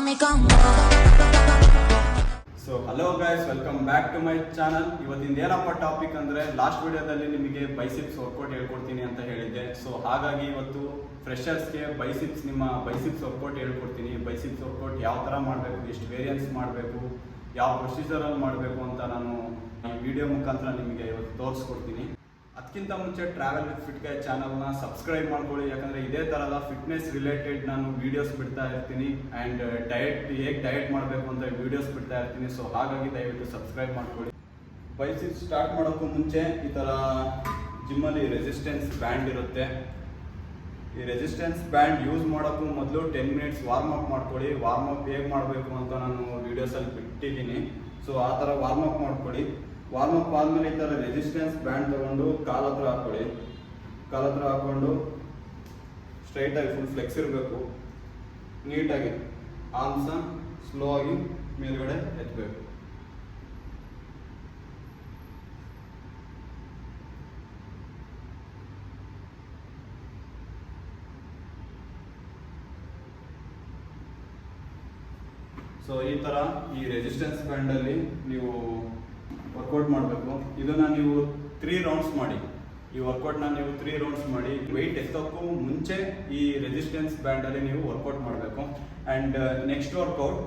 me come so hello guys, welcome back to my channel. ಇವತ್ತಿಂದ ಏನಪ್ಪ topic ಅಂದರೆ, last ವಿಡಿಯೋದಲ್ಲಿ ನಿಮಗೆ ಬೈಸಿಪ್ಸ್ ವರ್ಕೌಟ್ ಹೇಳ್ಕೊಡ್ತೀನಿ ಅಂತ ಹೇಳಿದ್ದೆ. ಸೊ ಹಾಗಾಗಿ ಇವತ್ತು ಫ್ರೆಷರ್ಸ್ಗೆ ನಿಮ್ಮ ಬೈಸಿಪ್ಸ್ ವರ್ಕೌಟ್ ಹೇಳ್ಕೊಡ್ತೀನಿ. ಬೈಸಿಪ್ಸ್ ವರ್ಕೌಟ್ ಯಾವ ಥರ ಮಾಡಬೇಕು, ಎಷ್ಟು ವೇರಿಯನ್ಸ್ ಮಾಡಬೇಕು, ಯಾವ ಪ್ರೊಸೀಜರಲ್ಲಿ ಮಾಡಬೇಕು ಅಂತ ನಾನು ಈ ವಿಡಿಯೋ ಮುಖಾಂತರ ನಿಮಗೆ ಇವತ್ತು ತೋರಿಸ್ಕೊಡ್ತೀನಿ. ಅದಕ್ಕಿಂತ ಮುಂಚೆ ಟ್ರಾವೆಲ್ ವಿತ್ ಫಿಟ್ ಗೈ ಚಾನಲ್ನ ಸಬ್ಸ್ಕ್ರೈಬ್ ಮಾಡ್ಕೊಳ್ಳಿ, ಯಾಕಂದರೆ ಇದೇ ಥರದ ಫಿಟ್ನೆಸ್ ರಿಲೇಟೆಡ್ ನಾನು ವೀಡಿಯೋಸ್ ಬಿಡ್ತಾ ಇರ್ತೀನಿ. ಆ್ಯಂಡ್ ಹೇಗೆ ಡಯಟ್ ಮಾಡಬೇಕು ಅಂತ ವೀಡಿಯೋಸ್ ಬಿಡ್ತಾ ಇರ್ತೀನಿ. ಸೊ ಹಾಗಾಗಿ ದಯವಿಟ್ಟು ಸಬ್ಸ್ಕ್ರೈಬ್ ಮಾಡ್ಕೊಳ್ಳಿ. ಬೈಸಿಪ್ಸ್ ಸ್ಟಾರ್ಟ್ ಮಾಡೋಕ್ಕೂ ಮುಂಚೆ ಈ ಥರ ಜಿಮ್ಮಲ್ಲಿ ರೆಸಿಸ್ಟೆನ್ಸ್ ಬ್ಯಾಂಡ್ ಇರುತ್ತೆ. ಈ ರೆಸಿಸ್ಟೆನ್ಸ್ ಬ್ಯಾಂಡ್ ಯೂಸ್ ಮಾಡೋಕ್ಕೂ ಮೊದಲು 10 ಮಿನಿಟ್ಸ್ ವಾರ್ಮ್ ಅಪ್ ಮಾಡ್ಕೊಳ್ಳಿ. ವಾರ್ಮ್ ಅಪ್ ಹೇಗೆ ಮಾಡಬೇಕು ಅಂತ ನಾನು ವೀಡಿಯೋಸಲ್ಲಿ ಬಿಟ್ಟಿದ್ದೀನಿ. ಸೊ ಆ ಥರ ವಾರ್ಮ್ ಅಪ್ ಮಾಡ್ಕೊಳ್ಳಿ. ವಾರ್ಮ್ ಅಪ್ ಆದಮೇಲೆ ಈ ಥರ ರೆಸಿಸ್ಟೆನ್ಸ್ ಬ್ಯಾಂಡ್ ತೊಗೊಂಡು ಕಾಲ ಹತ್ರ ಹಾಕ್ಕೊಳ್ಳಿ. ಕಾಲ ಹತ್ರ ಹಾಕ್ಕೊಂಡು ಸ್ಟ್ರೈಟಾಗಿ ಫುಲ್ ಫ್ಲೆಕ್ಸ್ ಇರಬೇಕು. ನೀಟಾಗಿ ಆರ್ಮ್ಸ ಸ್ಲೋ ಆಗಿ ಮೇಲ್ಗಡೆ ಎತ್ತಬೇಕು. ಸೊ ಈ ಥರ ಈ ರೆಸಿಸ್ಟೆನ್ಸ್ ಬ್ಯಾಂಡಲ್ಲಿ ನೀವು ವರ್ಕೌಟ್ ಮಾಡಬೇಕು. ಇದನ್ನು ನೀವು 3 ರೌಂಡ್ಸ್ ಮಾಡಿ. ಈ ವರ್ಕೌಟ್ನ ನೀವು 3 ರೌಂಡ್ಸ್ ಮಾಡಿ. ವೆಯ್ಟ್ ಎತ್ತೋಕ್ಕೂ ಮುಂಚೆ ಈ ರೆಸಿಸ್ಟೆನ್ಸ್ ಬ್ಯಾಂಡಲ್ಲಿ ನೀವು ವರ್ಕೌಟ್ ಮಾಡಬೇಕು. ಆ್ಯಂಡ್ ನೆಕ್ಸ್ಟ್ ವರ್ಕೌಟ್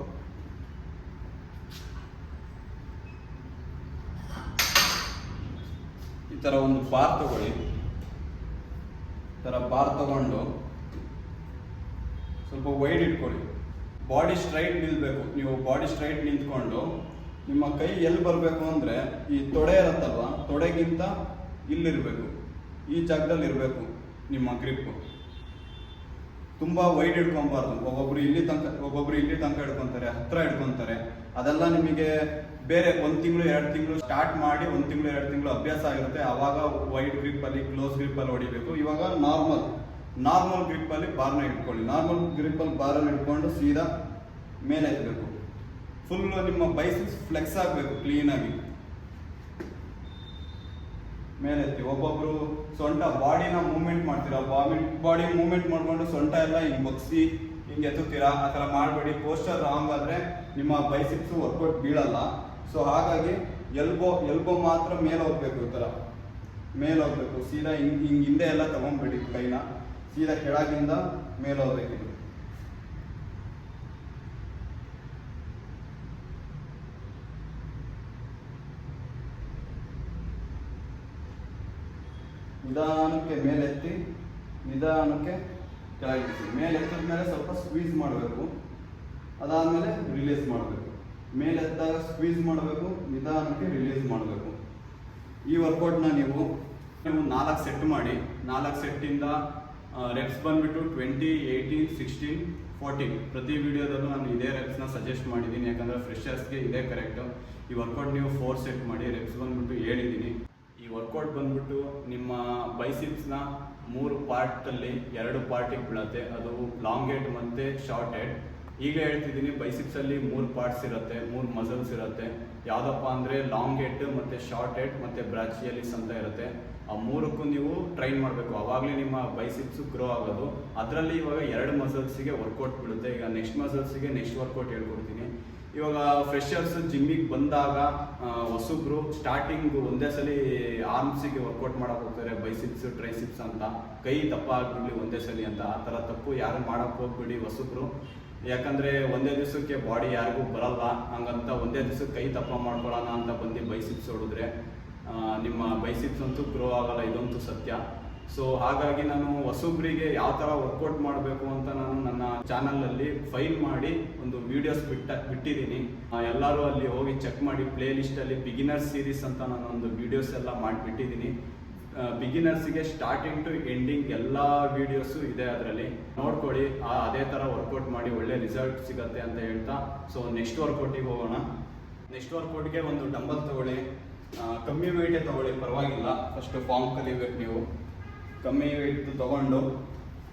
ಈ ಥರ ಒಂದು ಬಾರ್ ತಗೊಳ್ಳಿ. ಈ ಥರ ಬಾರ್ ತಗೊಂಡು ಸ್ವಲ್ಪ ವೈಡ್ ಇಟ್ಕೊಳ್ಳಿ. ಬಾಡಿ ಸ್ಟ್ರೈಟ್ ನಿಲ್ಬೇಕು. ನೀವು ಬಾಡಿ ಸ್ಟ್ರೈಟ್ ನಿಂತ್ಕೊಂಡು ನಿಮ್ಮ ಕೈ ಎಲ್ಲಿ ಬರಬೇಕು ಅಂದರೆ, ಈ ತೊಡೆ ಇರುತ್ತಲ್ವ, ತೊಡೆಗಿಂತ ಇಲ್ಲಿರಬೇಕು, ಈ ಜಾಗದಲ್ಲಿ ಇರಬೇಕು ನಿಮ್ಮ ಗ್ರಿಪ್ಪು. ತುಂಬ ವೈಡ್ ಇಟ್ಕೊಬಾರ್ದು. ಒಬ್ಬೊಬ್ರು ಇಲ್ಲಿ ತನಕ ಹಿಡ್ಕೊತಾರೆ, ಹತ್ರ ಹಿಡ್ಕೊತಾರೆ. ಅದೆಲ್ಲ ನಿಮಗೆ ಬೇರೆ 1 ತಿಂಗಳು 2 ತಿಂಗಳು ಸ್ಟಾರ್ಟ್ ಮಾಡಿ 1 ತಿಂಗಳು 2 ತಿಂಗಳು ಅಭ್ಯಾಸ ಆಗಿರುತ್ತೆ. ಆವಾಗ ವೈಡ್ ಗ್ರಿಪ್ಪಲ್ಲಿ, ಕ್ಲೋಸ್ ಗ್ರಿಪ್ಪಲ್ಲಿ ಹೊಡಿಬೇಕು. ಇವಾಗ ನಾರ್ಮಲ್ ಗ್ರಿಪ್ಪಲ್ಲಿ ಬಾರ್ನ ಇಟ್ಕೊಳ್ಳಿ. ನಾರ್ಮಲ್ ಗ್ರಿಪ್ಪಲ್ಲಿ ಬಾರಲ್ಲಿ ಇಟ್ಕೊಂಡು ಸೀದಾ ಮೇಲೆ ಎತ್ತಬೇಕು. ಫುಲ್ ನಿಮ್ಮ ಬೈಸಿಪ್ಸ್ ಫ್ಲೆಕ್ಸ್ ಆಗಬೇಕು ಕ್ಲೀನಾಗಿ. ಮೇಲೆ ಎತ್ತಿ. ಒಬ್ಬೊಬ್ರು ಸೊಂಟ ಬಾಡಿನ ಮೂವ್ಮೆಂಟ್ ಮಾಡ್ತೀರಾ. ಬಾಡಿ ಮೂವ್ಮೆಂಟ್ ಮಾಡ್ಕೊಂಡು ಸೊಂಟ ಎಲ್ಲ ಹಿಂಗೆ ಬಗ್ಸಿ ಹಿಂಗೆ ಎತ್ತುತ್ತೀರಾ. ಆ ಥರ ಮಾಡಬೇಡಿ. ಪೋಸ್ಚರ್ ರಾಂಗ್ ಆದರೆ ನಿಮ್ಮ ಬೈಸಿಪ್ಸ್ ವರ್ಕೌಟ್ ಬೀಳಲ್ಲ. ಸೊ ಹಾಗಾಗಿ ಎಲ್ಬೋ ಮಾತ್ರ ಮೇಲೆ ಹೋಗ್ಬೇಕು. ಈ ಥರ ಮೇಲೆ ಹೋಗ್ಬೇಕು. ಸೀದಾ ಹಿಂಗೆ ಹಿಂದೆ ಎಲ್ಲ ತಗೊಂಡ್ಬಿಡಿ ಕೈನ. ಸೀದಾ ಕೆಳಗಿಂದ ಮೇಲೆ ಹೋಗ್ಬೇಕಿದೆ. ನಿಧಾನಕ್ಕೆ ಮೇಲೆತ್ತಿ, ನಿಧಾನಕ್ಕೆ ಕೆಳಗಿಳಿಸಿ. ಮೇಲೆ ಎತ್ತಿದ ಮೇಲೆ ಸ್ವಲ್ಪ ಸ್ಕ್ವೀಸ್ ಮಾಡಬೇಕು. ಅದಾದಮೇಲೆ ರಿಲೀಸ್ ಮಾಡಬೇಕು. ಮೇಲೆ ಎತ್ತಾಗ ಸ್ಕ್ವೀಸ್ ಮಾಡಬೇಕು, ನಿಧಾನಕ್ಕೆ ರಿಲೀಸ್ ಮಾಡಬೇಕು. ಈ ವರ್ಕೌಟ್ನ ನೀವು 4 ಸೆಟ್ ಮಾಡಿ. 4 ಸೆಟ್ಟಿಂದ ರೆಪ್ಸ್ ಬಂದುಬಿಟ್ಟು 20, 18, 16, 14. ಪ್ರತಿ ವಿಡಿಯೋದಲ್ಲೂ ನಾನು ಇದೇ ರೆಪ್ಸ್ನ ಸಜೆಸ್ಟ್ ಮಾಡಿದ್ದೀನಿ, ಯಾಕಂದರೆ ಫ್ರೆಷರ್ಸ್ಗೆ ಇದೇ ಕರೆಕ್ಟು. ಈ ವರ್ಕೌಟ್ ನೀವು 4 ಸೆಟ್ ಮಾಡಿ. ರೆಪ್ಸ್ ಬಂದುಬಿಟ್ಟು ಹೇಳಿದ್ದೀನಿ. ಈ ವರ್ಕೌಟ್ ಬಂದ್ಬಿಟ್ಟು ನಿಮ್ಮ ಬೈಸಿಪ್ಸ್ನ 3 ಪಾರ್ಟಲ್ಲಿ 2 ಪಾರ್ಟಿಗೆ ಬೀಳುತ್ತೆ. ಅದು ಲಾಂಗ್ ಹೆಡ್ ಮತ್ತು ಶಾರ್ಟ್ ಹೆಡ್. ಈಗ ಹೇಳ್ತಿದ್ದೀನಿ, ಬೈಸಿಪ್ಸಲ್ಲಿ 3 ಪಾರ್ಟ್ಸ್ ಇರುತ್ತೆ, 3 ಮಸಲ್ಸ್ ಇರುತ್ತೆ. ಯಾವುದಪ್ಪ ಅಂದರೆ ಲಾಂಗ್ ಹೆಡ್ ಮತ್ತು ಶಾರ್ಟ್ ಹೆಡ್ ಮತ್ತು ಬ್ರಾಚಿಯಲಿಸ್ ಅಂತ ಇರುತ್ತೆ. ಆ 3ಕ್ಕೂ ನೀವು ಟ್ರೈನ್ ಮಾಡಬೇಕು. ಆವಾಗಲೇ ನಿಮ್ಮ ಬೈಸಿಪ್ಸು ಗ್ರೋ ಆಗೋದು. ಅದರಲ್ಲಿ ಇವಾಗ 2 ಮಸಲ್ಸಿಗೆ ವರ್ಕೌಟ್ ಬೀಳುತ್ತೆ. ಈಗ ನೆಕ್ಸ್ಟ್ ಮಸಲ್ಸಿಗೆ ನೆಕ್ಸ್ಟ್ ವರ್ಕೌಟ್ ಹೇಳ್ಕೊಡ್ತೀನಿ. ಇವಾಗ ಫ್ರೆಷರ್ಸ್ ಜಿಮ್ಮಿಗೆ ಬಂದಾಗ ಹೊಸಬ್ರು ಸ್ಟಾರ್ಟಿಂಗ್ ಒಂದೇ ಸಲ ಆರ್ಮ್ಸಿಗೆ ವರ್ಕೌಟ್ ಮಾಡೋಕೆ ಹೋಗ್ತಾರೆ, ಬೈಸಿಪ್ಸ್ ಟ್ರೈಸಿಪ್ಸ್ ಅಂತ. ಕೈ ದಪ್ಪ ಆಗಿಬಿಡ್ಲಿ ಒಂದೇ ಸಲ ಅಂತ. ಆ ಥರ ತಪ್ಪು ಯಾರು ಮಾಡೋಕ್ಕೆ ಹೋಗ್ಬಿಡಿ ಹೊಸಬ್ರು. ಯಾಕಂದರೆ ಒಂದೇ ದಿವಸಕ್ಕೆ ಬಾಡಿ ಯಾರಿಗೂ ಬರಲ್ಲ. ಹಂಗಂತ ಒಂದೇ ದಿವಸಕ್ಕೆ ಕೈ ದಪ್ಪ ಮಾಡ್ಕೊಳ್ಳೋಣ ಅಂತ ಬಂದು ಬೈಸಿಪ್ಸ್ ಹೊಡಿದ್ರೆ ನಿಮ್ಮ ಬೈಸಿಪ್ಸ್ ಅಂತೂ ಗ್ರೋ ಆಗಲ್ಲ. ಇದಂತೂ ಸತ್ಯ. ಸೊ ಹಾಗಾಗಿ ನಾನು ಹೊಸಬ್ರಿಗೆ ಯಾವ ಥರ ವರ್ಕೌಟ್ ಮಾಡಬೇಕು ಅಂತ ನಾನು ನನ್ನ ಚಾನಲಲ್ಲಿ ಫೈಲ್ ಮಾಡಿ ಒಂದು ವೀಡಿಯೋಸ್ ಬಿಟ್ಟಿದ್ದೀನಿ. ಎಲ್ಲರೂ ಅಲ್ಲಿ ಹೋಗಿ ಚೆಕ್ ಮಾಡಿ. ಪ್ಲೇ ಲಿಸ್ಟಲ್ಲಿ ಬಿಗಿನರ್ಸ್ ಸೀರೀಸ್ ಅಂತ ನಾನು ಒಂದು ವೀಡಿಯೋಸ್ ಎಲ್ಲ ಮಾಡಿಬಿಟ್ಟಿದ್ದೀನಿ. ಬಿಗಿನರ್ಸಿಗೆ ಸ್ಟಾರ್ಟಿಂಗ್ ಟು ಎಂಡಿಂಗ್ ಎಲ್ಲ ವೀಡಿಯೋಸು ಇದೆ, ಅದರಲ್ಲಿ ನೋಡ್ಕೊಳ್ಳಿ. ಅದೇ ಥರ ವರ್ಕೌಟ್ ಮಾಡಿ ಒಳ್ಳೆ ರಿಸಲ್ಟ್ ಸಿಗುತ್ತೆ ಅಂತ ಹೇಳ್ತಾ, ಸೊ ನೆಕ್ಸ್ಟ್ ವರ್ಕೌಟಿಗೆ ಹೋಗೋಣ. ನೆಕ್ಸ್ಟ್ ವರ್ಕೌಟ್ಗೆ ಒಂದು ಡಂಬಲ್ ತಗೊಳ್ಳಿ. ಕಮ್ಮಿ ವೆಯ್ಟೇ ತಗೊಳ್ಳಿ, ಪರವಾಗಿಲ್ಲ. ಫಸ್ಟ್ ಫಾರ್ಮ್ ಕಲಿಬೇಕು ನೀವು. ಕಮ್ಮಿ ವೆಯ್ಟ್ ತಗೊಂಡು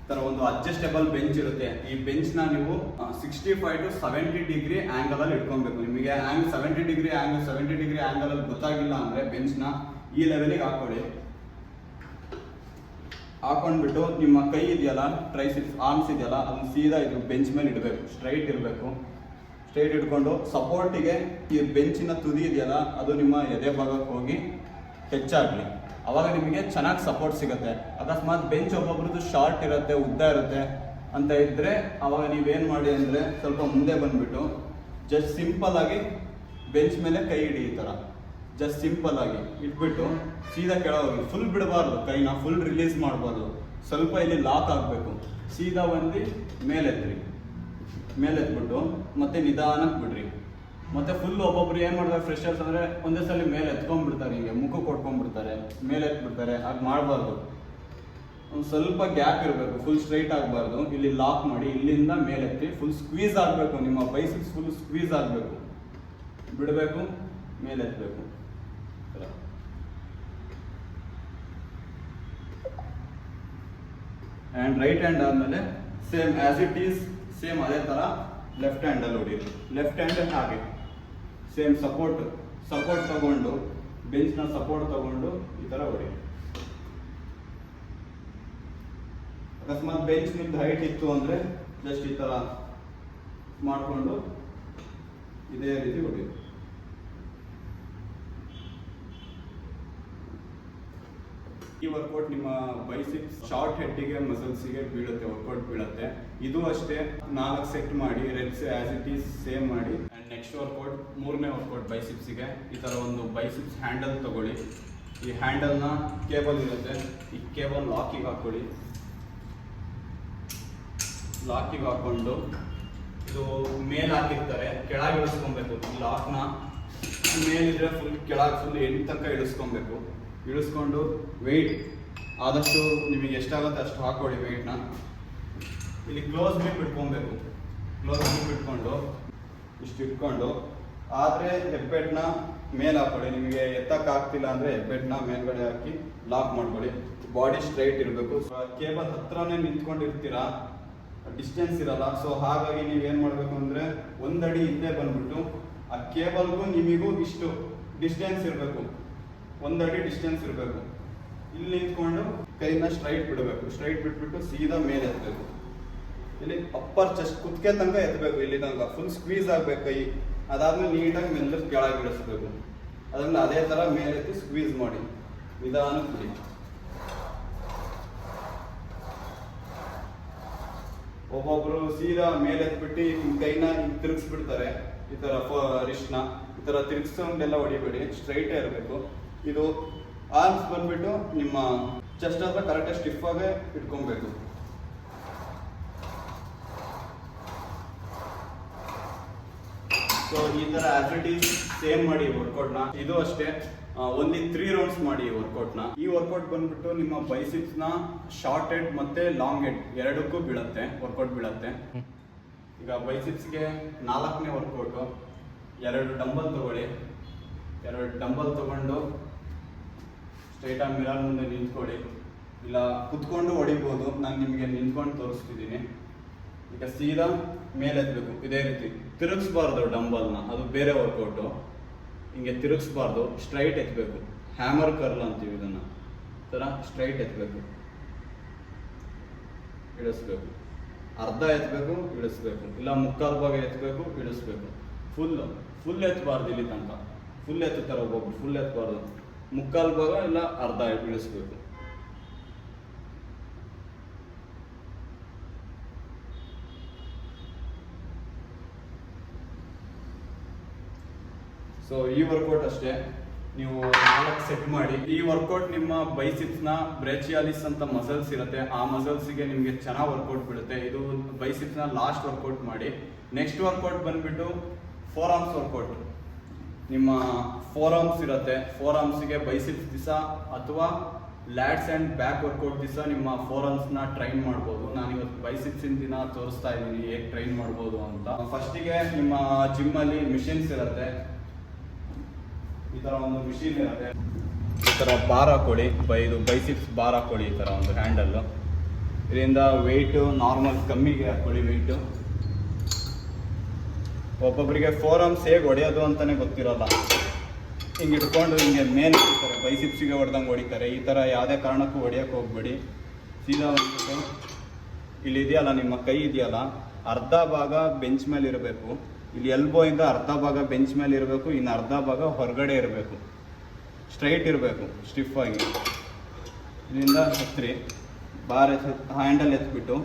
ಥರ ಒಂದು ಅಡ್ಜಸ್ಟೇಬಲ್ ಬೆಂಚ್ ಇರುತ್ತೆ. ಈ ಬೆಂಚ್ನ ನೀವು 65 to 70 ಡಿಗ್ರಿ ಆ್ಯಂಗಲಲ್ಲಿ ಇಟ್ಕೊಬೇಕು. ನಿಮಗೆ 70 ಡಿಗ್ರಿ ಆ್ಯಂಗಲಲ್ಲಿ ಗೊತ್ತಾಗಿಲ್ಲ ಅಂದರೆ ಬೆಂಚ್ನ ಈ ಲೆವೆಲಿಗೆ ಹಾಕೊಳ್ಳಿ. ಹಾಕೊಂಡ್ಬಿಟ್ಟು ನಿಮ್ಮ ಕೈ ಇದೆಯಲ್ಲ, ಟ್ರೈಸಿಪ್ಸ್ ಆರ್ಮ್ಸ್ ಇದೆಯಲ್ಲ, ಅದನ್ನ ಸೀದಾ ಇದು ಬೆಂಚ್ ಮೇಲೆ ಇಡಬೇಕು. ಸ್ಟ್ರೈಟ್ ಇರಬೇಕು. ಸ್ಟ್ರೈಟ್ ಇಟ್ಕೊಂಡು ಸಪೋರ್ಟಿಗೆ ಈ ಬೆಂಚಿನ ತುದಿ ಇದೆಯಲ್ಲ ಅದು ನಿಮ್ಮ ಎದೆ ಭಾಗಕ್ಕೆ ಹೋಗಿ ಹೆಚ್ಚಾಗಲಿ. ಅವಾಗ ನಿಮಗೆ ಚೆನ್ನಾಗಿ ಸಪೋರ್ಟ್ ಸಿಗುತ್ತೆ. ಅಕಸ್ಮಾತ್ ಬೆಂಚ್ ಒಬ್ಬೊಬ್ರದ್ದು ಶಾರ್ಟ್ ಇರುತ್ತೆ, ಉದ್ದ ಇರುತ್ತೆ ಅಂತ ಇದ್ದರೆ ಅವಾಗ ನೀವೇನು ಮಾಡಿ ಅಂದರೆ ಸ್ವಲ್ಪ ಮುಂದೆ ಬಂದುಬಿಟ್ಟು ಜಸ್ಟ್ ಸಿಂಪಲ್ ಆಗಿ ಬೆಂಚ್ ಮೇಲೆ ಕೈ ಇಡಿ. ಈ ಥರ ಜಸ್ಟ್ ಸಿಂಪಲ್ ಆಗಿ ಇಟ್ಬಿಟ್ಟು ಸೀದಾ ಕೆಳಗೋಗಿ, ಫುಲ್ ಬಿಡಬಾರ್ದು, ಕೈನ ಫುಲ್ ರಿಲೀಸ್ ಮಾಡಬಾರ್ದು, ಸ್ವಲ್ಪ ಇಲ್ಲಿ ಲಾಕ್ ಆಗಬೇಕು. ಸೀದಾ ಬಂದು ಮೇಲೆತ್ಬಿಟ್ಟು ಮತ್ತೆ ನಿಧಾನಕ್ಕೆ ಬಿಡ್ರಿ. ಮತ್ತೆ ಫುಲ್ ಒಬ್ಬೊಬ್ರು ಏನು ಮಾಡ್ತಾರೆ ಫ್ರೆಶರ್ಸ್ ಅಂದರೆ ಒಂದೇ ಸಲ ಮೇಲೆ ಎತ್ಕೊಂಡ್ಬಿಡ್ತಾರೆ, ಹಿಂಗೆ ಮುಖ ಕೊಟ್ಕೊಂಡ್ಬಿಡ್ತಾರೆ, ಮೇಲೆ ಎತ್ಬಿಡ್ತಾರೆ. ಅದು ಮಾಡಬಾರ್ದು. ಒಂದು ಸ್ವಲ್ಪ ಗ್ಯಾಪ್ ಇರಬೇಕು, ಫುಲ್ ಸ್ಟ್ರೈಟ್ ಆಗಬಾರ್ದು. ಇಲ್ಲಿ ಲಾಕ್ ಮಾಡಿ ಇಲ್ಲಿಂದ ಮೇಲೆತ್ತಿ ಫುಲ್ ಸ್ಕ್ವೀಸ್ ಆಗಬೇಕು. ನಿಮ್ಮ ಬೈಸಿಪ್ಸ್ ಫುಲ್ ಸ್ಕ್ವೀಸ್ ಆಗಬೇಕು. ಬಿಡಬೇಕು, ಮೇಲೆತ್ತಬೇಕು. ಆ್ಯಂಡ್ ರೈಟ್ ಹ್ಯಾಂಡ್ ಆದಮೇಲೆ same as it is, same ಅದೇ ಥರ ಲೆಫ್ಟ್ ಹ್ಯಾಂಡಲ್ಲಿ ಹೊಡೀರಿ. ಲೆಫ್ಟ್ ಹ್ಯಾಂಡ್ ಹಾಗೆ ಸೇಮ್ ಸಪೋರ್ಟ್ ತಗೊಂಡು, ಬೆಂಚ್ನ ಸಪೋರ್ಟ್ ತಗೊಂಡು ಈ ಥರ ಹೊಡೀರಿ. ಅಕಸ್ಮಾತ್ ಬೆಂಚ್ ನಿಮ್ದು ಹೈಟ್ ಇತ್ತು ಅಂದರೆ ಜಸ್ಟ್ ಈ ಥರ ಮಾಡಿಕೊಂಡು ಇದೇ ರೀತಿ ಹೊಡೀರಿ. ಈ ವರ್ಕೌಟ್ ನಿಮ್ಮ ಬೈಸಿಪ್ಸ್ ಶಾರ್ಟ್ ಹೆಡ್ಡಿಗೆ ಮಸಲ್ಸಿಗೆ ಬೀಳುತ್ತೆ, ವರ್ಕೌಟ್ ಬೀಳುತ್ತೆ. ಇದು ಅಷ್ಟೇ 4 ಸೆಟ್ ಮಾಡಿ, reps as it is same ಮಾಡಿ. ಆ್ಯಂಡ್ ನೆಕ್ಸ್ಟ್ ವರ್ಕೌಟ್, 3ನೇ ವರ್ಕೌಟ್ ಬೈಸಿಪ್ಸಿಗೆ ಈ ಥರ ಒಂದು ಬೈಸಿಪ್ಸ್ ಹ್ಯಾಂಡಲ್ ತಗೊಳ್ಳಿ. ಈ ಹ್ಯಾಂಡಲ್ನ ಕೇಬಲ್ ಇರುತ್ತೆ, ಈ ಕೇಬಲ್ ಲಾಕಿಗೆ ಹಾಕ್ಕೊಳ್ಳಿ. ಲಾಕಿಗೆ ಹಾಕ್ಕೊಂಡು ಇದು ಮೇಲೆ ಹಾಕಿರ್ತಾರೆ, ಕೆಳಗೆ ಇಳಿಸ್ಕೊಬೇಕು. ಈ ಲಾಕ್ನ ಮೇಲಿದ್ರೆ ಫುಲ್ ಕೆಳಗೆ ಫುಲ್ ಎಂಟು ತನಕ ಇಳಿಸ್ಕೊಬೇಕು. ಇಳಿಸ್ಕೊಂಡು ವೆಯ್ಟ್ ಆದಷ್ಟು ನಿಮಗೆ ಎಷ್ಟಾಗುತ್ತೆ ಅಷ್ಟು ಹಾಕೊಳ್ಳಿ ವೆಯ್ಟ್ನ. ಇಲ್ಲಿ ಕ್ಲೋಸ್ ಗ್ರಿಪ್ ಇಟ್ಕೊಬೇಕು. ಕ್ಲೋಸ್ ಗ್ರಿಪ್ ಇಟ್ಕೊಂಡು ಇಷ್ಟು ಇಟ್ಕೊಂಡು, ಆದರೆ ಹೆಬ್ಬೆಟ್ನ ಮೇಲೆ ಹಾಕೊಳ್ಳಿ. ನಿಮಗೆ ಎತ್ತಕ್ಕಾಗ್ತಿಲ್ಲ ಅಂದರೆ ಹೆಬ್ಬೆಟ್ನ ಮೇಲ್ಗಡೆ ಹಾಕಿ ಲಾಕ್ ಮಾಡ್ಕೊಳ್ಳಿ. ಬಾಡಿ ಸ್ಟ್ರೈಟ್ ಇರಬೇಕು. ಕೇಬಲ್ ಹತ್ರನೇ ನಿಂತ್ಕೊಂಡಿರ್ತೀರಾ, ಡಿಸ್ಟೆನ್ಸ್ ಇರಲ್ಲ. ಸೊ ಹಾಗಾಗಿ ನೀವೇನು ಮಾಡಬೇಕು ಅಂದರೆ 1 ಅಡಿ ಹಿಂದೆ ಬಂದ್ಬಿಟ್ಟು ಆ ಕೇಬಲ್ಗೂ ನಿಮಗೂ ಇಷ್ಟು ಡಿಸ್ಟೆನ್ಸ್ ಇರಬೇಕು, 1 ಅಡಿ ಡಿಸ್ಟೆನ್ಸ್ ಇರಬೇಕು. ಇಲ್ಲಿ ನಿಂತ್ಕೊಂಡು ಕೈನ ಸ್ಟ್ರೈಟ್ ಬಿಡಬೇಕು. ಸ್ಟ್ರೈಟ್ ಬಿಟ್ಬಿಟ್ಟು ಸೀದಾ ಮೇಲೆ ಎತ್ತಬೇಕು. ಇಲ್ಲಿ ಅಪ್ಪರ್ ಚೆಸ್ಟ್ ಕುತ್ತಿಗೆ ತನಕ ಎತ್ತಬೇಕು, ಇಲ್ಲಿ ತನಕ ಫುಲ್ ಸ್ಕ್ವೀಸ್ ಆಗಬೇಕು ಕೈ. ಅದಾದ್ಮೇಲೆ ನೀಟಾಗಿ ಮೆಲ್ಲಗೆ ಕೆಳಗೆ ಇಳಿಸ್ಬೇಕು. ಅದನ್ನ ಅದೇ ಥರ ಮೇಲೆತ್ತಿ ಸ್ಕ್ವೀಸ್ ಮಾಡಿ ನಿಧಾನಕ್ಕೆ ಬಿಡಿ. ಒಬ್ಬೊಬ್ರು ಸೀದಾ ಮೇಲೆ ಎತ್ಬಿಟ್ಟು ಕೈನ ತಿರುಗಿಸ್ಬಿಡ್ತಾರೆ. ಈ ಥರ ರಿಸ್ಟ್ನ ಈ ಥರ ತಿರುಗಿಸ್ಕೊಂಡೆಲ್ಲ ಹೊಡಿಬೇಡಿ, ಸ್ಟ್ರೈಟೇ ಇರಬೇಕು. ಇದು ಆರ್ಮ್ಸ್ ಬಂದ್ಬಿಟ್ಟು ನಿಮ್ಮ ಚೆಸ್ಟ್ ಹತ್ರ ಕರೆಕ್ಟಾಗಿ ಸ್ಟಿಫ್ ಆಗೇ ಇಟ್ಕೊಬೇಕು. ಸೊ ಈ ಥರ ಆಸ್ ಇಟ್ ಈಸ್ ಸೇಮ್ ಮಾಡಿ ವರ್ಕೌಟ್ನ. ಇದು ಅಷ್ಟೇ ಓನ್ಲಿ 3 ರೌಂಡ್ಸ್ ಮಾಡಿ ಈ ವರ್ಕೌಟ್ನ. ಈ ವರ್ಕೌಟ್ ಬಂದ್ಬಿಟ್ಟು ನಿಮ್ಮ ಬೈಸಿಪ್ಸ್ನ ಶಾರ್ಟ್ ಹೆಡ್ ಮತ್ತೆ ಲಾಂಗ್ ಹೆಡ್ ಎರಡಕ್ಕೂ ಬೀಳುತ್ತೆ, ವರ್ಕೌಟ್ ಬೀಳುತ್ತೆ. ಈಗ ಬೈಸಿಪ್ಸ್ಗೆ 4ನೇ ವರ್ಕೌಟು. 2 ಡಂಬಲ್ ತಗೊಳ್ಳಿ. 2 ಡಂಬಲ್ ತಗೊಂಡು ಸ್ಟ್ರೈಟಾಗಿ ಮಿರರ್ ಮುಂದೆ ನಿಂತ್ಕೊಳ್ಳಿ. ಇಲ್ಲ ಕುತ್ಕೊಂಡು ಹೊಡಿಬೋದು, ನಾನು ನಿಮಗೆ ನಿಂತ್ಕೊಂಡು ತೋರಿಸ್ತಿದ್ದೀನಿ. ಈಗ ಸೀದಾ ಮೇಲೆ ಎತ್ತಬೇಕು. ಇದೇ ರೀತಿ ತಿರುಗಿಸ್ಬಾರ್ದು ಡಂಬಲ್ನ, ಅದು ಬೇರೆ ವರ್ಕೌಟು. ಹಿಂಗೆ ತಿರುಗಿಸ್ಬಾರ್ದು, ಸ್ಟ್ರೈಟ್ ಎತ್ತಬೇಕು. ಹ್ಯಾಮರ್ ಕರ್ಲ್ ಅಂತೀವಿ ಇದನ್ನು. ಥರ ಸ್ಟ್ರೈಟ್ ಎತ್ತಬೇಕು, ಇಳಿಸ್ಬೇಕು. ಅರ್ಧ ಎತ್ತಬೇಕು, ಇಳಿಸ್ಬೇಕು. ಇಲ್ಲ ಮುಕ್ಕಾಲು ಭಾಗ ಎತ್ತಬೇಕು, ಇಳಿಸ್ಬೇಕು. ಫುಲ್ ಎತ್ತಬಾರ್ದು. ಇಲ್ಲಿ ತನಕ ಫುಲ್ ಎತ್ತುತ್ತಾರೆ ಒಬ್ಬೊಬ್ರು, ಫುಲ್ ಎತ್ತಬಾರ್ದು. ಮುಕ್ಕಾಲು ಭಾಗ ಇಲ್ಲ ಅರ್ಧ ಇಳಿಸ್ಬೇಕು. ಸೊ ಈ ವರ್ಕೌಟ್ ಅಷ್ಟೇ, ನೀವು 4 ಸೆಟ್ ಮಾಡಿ. ಈ ವರ್ಕೌಟ್ ನಿಮ್ಮ ಬೈಸಿಪ್ಸ್ನ ಬ್ರೇಚಿಯಾಲಿಸ್ ಅಂತ ಮಸಲ್ಸ್ ಇರುತ್ತೆ, ಆ ಮಸಲ್ಸಿಗೆ ನಿಮಗೆ ಚೆನ್ನಾಗಿ ವರ್ಕೌಟ್ ಬೀಳುತ್ತೆ. ಇದು ಬೈಸಿಪ್ಸ್ನ ಲಾಸ್ಟ್ ವರ್ಕೌಟ್ ಮಾಡಿ. ನೆಕ್ಸ್ಟ್ ವರ್ಕೌಟ್ ಬಂದ್ಬಿಟ್ಟು 4 ಆರ್ಮ್ಸ್ ವರ್ಕೌಟ್. ನಿಮ್ಮ 4 ಆರ್ಮ್ಸ್ ಇರುತ್ತೆ, 4 ಆರ್ಮ್ಸಿಗೆ ಬೈಸಿಪ್ಸ್ ದಿವಸ ಅಥವಾ ಲ್ಯಾಟ್ಸ್ ಆ್ಯಂಡ್ ಬ್ಯಾಕ್ ವರ್ಕೌಟ್ ದಿವಸ ನಿಮ್ಮ 4 ಆರ್ಮ್ಸ್ನ ಟ್ರೈನ್ ಮಾಡ್ಬೋದು. ನಾನು ಇವತ್ತು ಬೈಸಿಪ್ಸಿನ ದಿನ ತೋರಿಸ್ತಾ ಇದ್ದೀನಿ ಹೇಗೆ ಟ್ರೈನ್ ಮಾಡ್ಬೋದು ಅಂತ. ಫಸ್ಟಿಗೆ ನಿಮ್ಮ ಜಿಮ್ಮಲ್ಲಿ ಮಿಷಿನ್ಸ್ ಇರುತ್ತೆ. ಈ ಥರ ಒಂದು ಮಿಷಿನ್ ಇರುತ್ತೆ. ಈ ಥರ ಬಾರ್ ಹಾಕೊಳ್ಳಿ, ಇದು ಬೈಸಿಪ್ಸ್ ಬಾರ್ ಹಾಕೊಳ್ಳಿ. ಈ ಥರ ಒಂದು ಹ್ಯಾಂಡಲ್ಲು. ಇದರಿಂದ ವೆಯ್ಟು ನಾರ್ಮಲ್ ಕಮ್ಮಿಗೆ ಹಾಕೊಳ್ಳಿ ವೆಯ್ಟು. ಒಬ್ಬೊಬ್ಬರಿಗೆ 4 ಆರ್ಮ್ಸ್ ಹೇಗೆ ಹೊಡೆಯೋದು ಅಂತಲೇ ಗೊತ್ತಿರೋಲ್ಲ. ಹಿಂಗೆ ಇಟ್ಕೊಂಡು ಹಿಂಗೆ ಮೇಲೆ ಹೊಡಿತಾರೆ, ಬೈಸಿಪ್ಸಿಗೆ ಹೊಡೆದಂಗೆ ಹೊಡಿತಾರೆ. ಈ ಥರ ಯಾವುದೇ ಕಾರಣಕ್ಕೂ ಹೊಡಿಯೋಕ್ಕೆ ಹೋಗ್ಬೇಡಿ. ಸೀದಾ ಬಂದ್ಬಿಟ್ಟು ಇಲ್ಲಿ ಇದೆಯಲ್ಲ ನಿಮ್ಮ ಕೈ ಇದೆಯಲ್ಲ, ಅರ್ಧ ಭಾಗ ಬೆಂಚ್ ಮೇಲೆ ಇರಬೇಕು. ಇಲ್ಲಿ ಎಲ್ಬೋ ಇಂದ ಅರ್ಧ ಭಾಗ ಬೆಂಚ್ ಮೇಲೆ ಇರಬೇಕು, ಇನ್ನು ಅರ್ಧ ಭಾಗ ಹೊರಗಡೆ ಇರಬೇಕು, ಸ್ಟ್ರೈಟ್ ಇರಬೇಕು, ಸ್ಟಿಫ್ ಆಗಿ. ಇಲ್ಲಿಂದ ಎತ್ತರಿ, ಬಾರ್ ಹ್ಯಾಂಡಲ್ ಎತ್ಬಿಟ್ಟು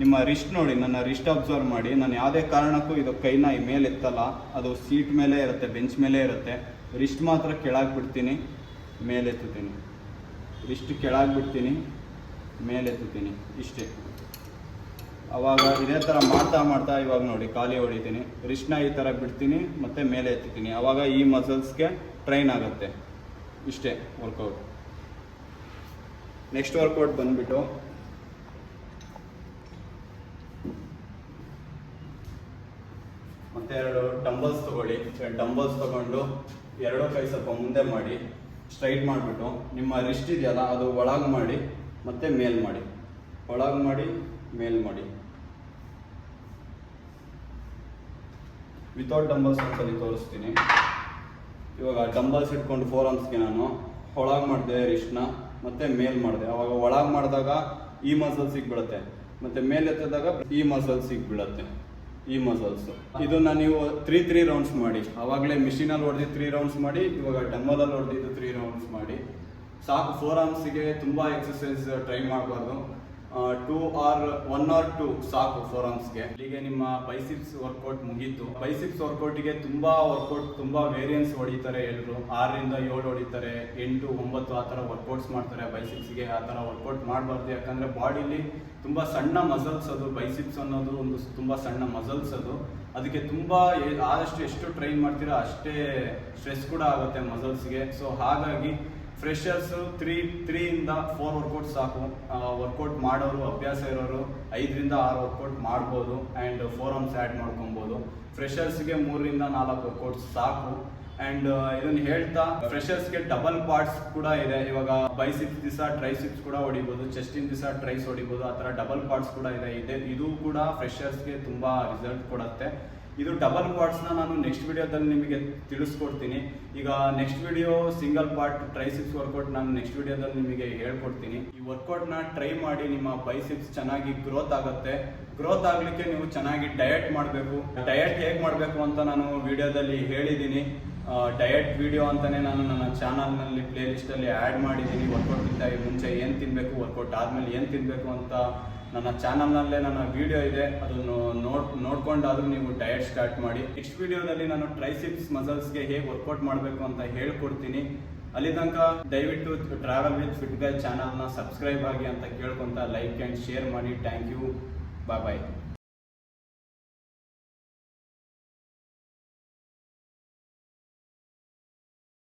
ನಿಮ್ಮ ರಿಸ್ಟ್ ನೋಡಿ, ನನ್ನ ರಿಸ್ಟ್ ಅಬ್ಸರ್ವ್ ಮಾಡಿ. ನಾನು ಯಾವುದೇ ಕಾರಣಕ್ಕೂ ಇದು ಕೈನ ಈ ಮೇಲೆ ಎತ್ತಲ್ಲ, ಅದು ಸೀಟ್ ಮೇಲೆ ಇರುತ್ತೆ, ಬೆಂಚ್ ಮೇಲೆ ಇರುತ್ತೆ. ರಿಸ್ಟ್ ಮಾತ್ರ ಕೆಳಗೆ ಬಿಡ್ತೀನಿ, ಮೇಲೆ ಎತ್ತುತ್ತೀನಿ, ರಿಸ್ಟ್ ಕೆಳಗೆ ಬಿಡ್ತೀನಿ, ಮೇಲೆ ಎತ್ತುತ್ತೀನಿ, ಇಷ್ಟೇ. ಅವಾಗ ಇದೇ ಥರ ಮಾಡ್ತಾ ಮಾಡ್ತಾ ಇವಾಗ ನೋಡಿ ಖಾಲಿ ಹೊಡಿತೀನಿ, ರಿಸ್ಟ್ನ ಈ ಥರ ಬಿಡ್ತೀನಿ, ಮತ್ತು ಮೇಲೆ ಎತ್ತುತ್ತೀನಿ. ಆವಾಗ ಈ ಮಸಲ್ಸ್ಗೆ ಟ್ರೈನ್ ಆಗುತ್ತೆ. ಇಷ್ಟೇ ವರ್ಕೌಟ್. ನೆಕ್ಸ್ಟ್ ವರ್ಕೌಟ್ ಬಂದುಬಿಟ್ಟು ಮತ್ತೆ 2 ಡಂಬಲ್ಸ್ ತೊಗೊಳ್ಳಿ. ಡಂಬಲ್ಸ್ ತೊಗೊಂಡು 2 ಕೈ ಸ್ವಲ್ಪ ಮುಂದೆ ಮಾಡಿ, ಸ್ಟ್ರೈಟ್ ಮಾಡಿಬಿಟ್ಟು ನಿಮ್ಮ ರಿಸ್ಟ್ ಇದೆಯಲ್ಲ ಅದು ಒಳಗೆ ಮಾಡಿ, ಮತ್ತೆ ಮೇಲ್ ಮಾಡಿ, ಒಳಗೆ ಮಾಡಿ, ಮೇಲ್ ಮಾಡಿ. ವಿತೌಟ್ ಡಂಬಲ್ಸ್ ಒಂದ್ಸಲಿ ತೋರಿಸ್ತೀನಿ. ಇವಾಗ ಡಂಬಲ್ಸ್ ಇಟ್ಕೊಂಡು 4 ಆರ್ಮ್ಸ್ಗೆ ನಾನು ಒಳಗೆ ಮಾಡಿದೆ ರಿಸ್ಟ್ನ, ಮತ್ತೆ ಮೇಲ್ ಮಾಡಿದೆ. ಅವಾಗ ಒಳಗೆ ಮಾಡಿದಾಗ ಈ ಮಸಲ್ಸಿಗೆ ಬೀಳುತ್ತೆ, ಮತ್ತೆ ಮೇಲೆ ಎತ್ತಿದಾಗ ಈ ಮಸಲ್ಸಿಗೆ ಬೀಳುತ್ತೆ, ಈ ಮಸಲ್ಸ್. ಇದನ್ನ ನೀವು 3 ರೌಂಡ್ಸ್ ಮಾಡಿ. ಆವಾಗಲೇ ಮಿಷಿನಲ್ಲಿ ಹೊಡೆದು 3 ರೌಂಡ್ಸ್ ಮಾಡಿ, ಇವಾಗ ಡಂಬಲಲ್ಲಿ ಹೊಡೆದಿದ್ದು 3 ರೌಂಡ್ಸ್ ಮಾಡಿ ಸಾಕು. 4 ಆರ್ಮ್ಸ್ಗೆ ತುಂಬ ಎಕ್ಸಸೈಸ್ ಟ್ರೈ ಮಾಡಬಾರ್ದು. 1 or 2 ಸಾಕು 4 ಆರ್ಮ್ಸ್ಗೆ. ಇಲ್ಲಿಗೆ ನಿಮ್ಮ ಬೈಸಿಪ್ಸ್ ವರ್ಕೌಟ್ ಮುಗೀತು. ಬೈಸಿಪ್ಸ್ ವರ್ಕೌಟಿಗೆ ತುಂಬಾ ವೇರಿಯನ್ಸ್ ಹೊಡಿತಾರೆ ಎಲ್ಲರೂ. 6 ರಿಂದ 7 ಹೊಡಿತಾರೆ, 8, 9 ಆ ಥರ ವರ್ಕೌಟ್ಸ್ ಮಾಡ್ತಾರೆ ಬೈಸಿಪ್ಸ್ಗೆ. ಆ ಥರ ವರ್ಕೌಟ್ ಮಾಡಬಾರ್ದು, ಯಾಕಂದರೆ ಬಾಡಿಲಿ ತುಂಬ ಸಣ್ಣ ಮಸಲ್ಸ್ ಅದು. ಬೈಸಿಪ್ಸ್ ಅನ್ನೋದು ಒಂದು ತುಂಬ ಸಣ್ಣ ಮಸಲ್ಸ್ ಅದು. ಅದಕ್ಕೆ ತುಂಬ ಆದಷ್ಟು ಎಷ್ಟು ಟ್ರೈನ್ ಮಾಡ್ತೀರಾ ಅಷ್ಟೇ ಸ್ಟ್ರೆಸ್ ಕೂಡ ಆಗುತ್ತೆ ಮಸಲ್ಸ್ಗೆ. ಸೊ ಹಾಗಾಗಿ ಫ್ರೆಷರ್ಸ್ 3 ರಿಂದ 4 ವರ್ಕೌಟ್ ಸಾಕು. ವರ್ಕೌಟ್ ಮಾಡೋರು, ಅಭ್ಯಾಸ ಇರೋರು 5 ರಿಂದ 6 ವರ್ಕೌಟ್ ಮಾಡ್ಬೋದು, ಆ್ಯಂಡ್ 4 ಆರ್ಮ್ಸ್ ಆ್ಯಡ್ ಮಾಡ್ಕೊಬೋದು. ಫ್ರೆಷರ್ಸ್ಗೆ 3 ರಿಂದ 4 ವರ್ಕೌಟ್ಸ್ ಸಾಕು. ಆ್ಯಂಡ್ ಇದನ್ನು ಹೇಳ್ತಾ, ಫ್ರೆಷರ್ಸ್ಗೆ ಡಬಲ್ ಪಾರ್ಟ್ಸ್ ಕೂಡ ಇದೆ. ಇವಾಗ ಬೈಸಿಪ್ಸ್ ದಿವಸ ಟ್ರೈಸಿಪ್ಸ್ ಕೂಡ ಹೊಡಿಬೋದು, ಚೆಸ್ಟಿನ ದಿವಸ ಟ್ರೈಸ್ ಹೊಡಿಬೋದು, ಆ ಥರ ಡಬಲ್ ಪಾರ್ಟ್ಸ್ ಕೂಡ ಇದೆ. ಇದು ಕೂಡ ಫ್ರೆಷರ್ಸ್ಗೆ ತುಂಬ ರಿಸಲ್ಟ್ ಕೊಡುತ್ತೆ. ಇದು ಡಬಲ್ ಪಾರ್ಟ್ಸ್ನ ನಾನು ನೆಕ್ಸ್ಟ್ ವಿಡಿಯೋದಲ್ಲಿ ನಿಮಗೆ ತಿಳಿಸ್ಕೊಡ್ತೀನಿ. ಈಗ next video single part triceps workout ನಾನು ನೆಕ್ಸ್ಟ್ ವಿಡಿಯೋದಲ್ಲಿ ನಿಮಗೆ ಹೇಳ್ಕೊಡ್ತೀನಿ. ಈ ವರ್ಕೌಟ್ನ ಟ್ರೈ ಮಾಡಿ, ನಿಮ್ಮ ಬೈಸಿಪ್ಸ್ ಚೆನ್ನಾಗಿ ಗ್ರೋತ್ ಆಗುತ್ತೆ. ಗ್ರೋತ್ ಆಗಲಿಕ್ಕೆ ನೀವು ಚೆನ್ನಾಗಿ ಡಯಟ್ ಮಾಡಬೇಕು. ಡಯಟ್ ಹೇಗೆ ಮಾಡಬೇಕು ಅಂತ ನಾನು ವಿಡಿಯೋದಲ್ಲಿ ಹೇಳಿದ್ದೀನಿ. ಡಯಟ್ ವಿಡಿಯೋ ಅಂತಲೇ ನಾನು ನನ್ನ ಚಾನಲ್ನಲ್ಲಿ ಪ್ಲೇಲಿಸ್ಟಲ್ಲಿ ಆ್ಯಡ್ ಮಾಡಿದ್ದೀನಿ. ವರ್ಕೌಟ್ಗಿಂತ ಮುಂಚೆ ಏನು ತಿನ್ನಬೇಕು, ವರ್ಕೌಟ್ ಆದಮೇಲೆ ಏನು ತಿನ್ನಬೇಕು ಅಂತ ನನ್ನ ಚಾನಲ್ನಲ್ಲೇ ನನ್ನ ವಿಡಿಯೋ ಇದೆ. ಅದನ್ನು ನೋಡ್ಕೊಂಡಾದ್ರೂ ನೀವು ಡಯಟ್ ಸ್ಟಾರ್ಟ್ ಮಾಡಿ. ನೆಕ್ಸ್ಟ್ ವಿಡಿಯೋದಲ್ಲಿ ನಾನು ಟ್ರೈಸಿಪ್ಸ್ ಮಸಲ್ಸ್ಗೆ ಹೇಗೆ ವರ್ಕೌಟ್ ಮಾಡಬೇಕು ಅಂತ ಹೇಳ್ಕೊಡ್ತೀನಿ. ಅಲ್ಲಿ ತನಕ ದಯವಿಟ್ಟು ಟ್ರಾವೆಲ್ ವಿತ್ ಫಿಟ್ ಗೈ ಚಾನಲ್ನ ಸಬ್ಸ್ಕ್ರೈಬ್ ಆಗಿ ಅಂತ ಕೇಳ್ಕೊಂತ ಲೈಕ್ ಆ್ಯಂಡ್ ಶೇರ್ ಮಾಡಿ. Thank you, bye.